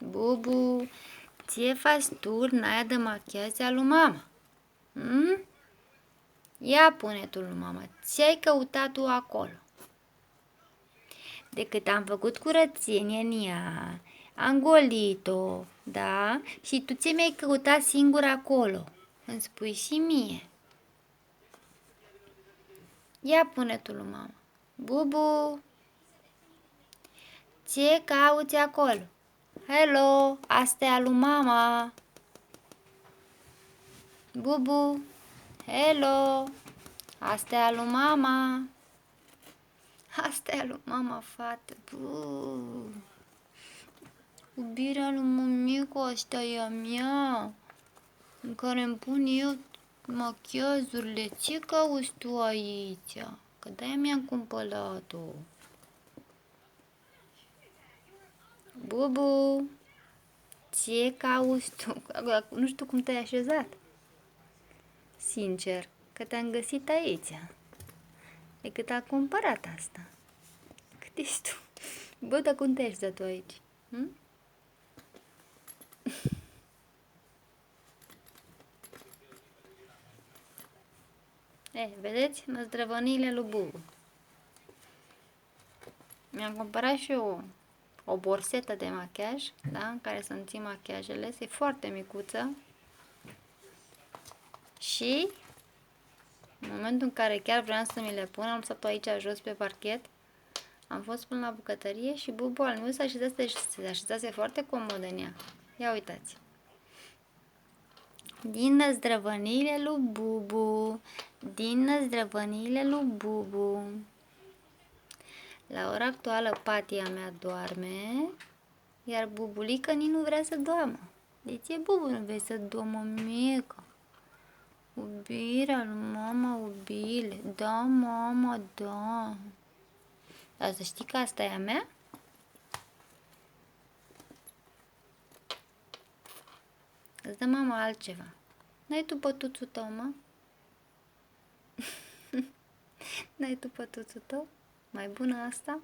Bubu, ce faci turna aia de machiaj a lui mama? Ia pune tu lui mama, ce-ai căutat tu acolo? De cât am făcut curățenie în ea, am golit-o, da? Și tu ce mi-ai căutat singur acolo? Îmi spui și mie. Ia pune tu lui mama. Bubu, ce cauți acolo? Hello, asta e a lui mama. Bubu, hello, asta e a lui mama. Asta e a lui mama, fată. Iubirea lui mămicu, asta e a mea, în care îmi pun eu machiajurile. Ce cauți tu aici? Că de-aia mi-am cumpărat-o. Bubu, ce cauți tu? Nu știu cum te-ai așezat. Sincer, că te-am găsit aici. De cât a cumpărat asta. Cât ești tu? Bă, dar cum te-ai așezat tu aici? Vedeți? Năzdrăvăniile lui Bubu. Mi-am cumpărat și eu o borsetă de machiaj, da? În care să-mi țin machiajele. E foarte micuță. Și în momentul în care chiar vreau să mi le pun, am lăsat-o aici jos pe parchet. Am fost până la bucătărie și Bubu al meu se așezase foarte comod în ea. Ia uitați. Din năzdrăvăniile lui Bubu. Din năzdrăvăniile lui Bubu. La ora actuală patia mea doarme, iar Bubulică nici nu vrea să doamă. De ce, Bubu, nu vrei să doamă, mică? Iubirea lui mama, ubile. Da, mama, da. Dar să știi că asta e a mea? Îți dă mama altceva. N-ai tu pătuțul tău, mă? N-ai tu pătuțul tău? Mai bună asta?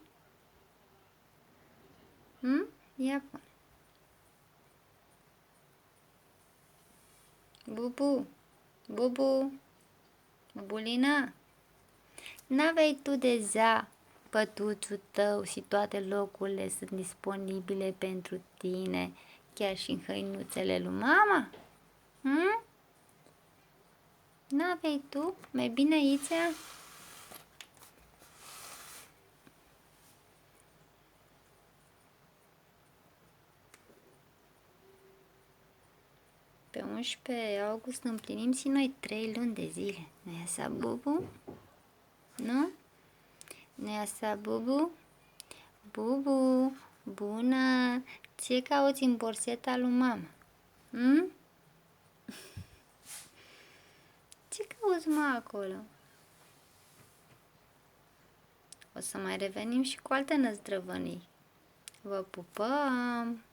Ia pune. Bubu, Bubu, Bubulina, n-aveai tu deja pătuțul tău și toate locurile sunt disponibile pentru tine, chiar și în hăinuțele lui mama? N-aveai tu? Mai bine aici? Pe 11 august împlinim și noi 3 luni de zile. Nu-i așa, Bubu? Nu? Nu-i așa, Bubu? Bubu, bună! Ce cauți în borseta lui mama? Ce cauți, mă, acolo? O să mai revenim și cu alte năzdrăvănii. Vă pupăm!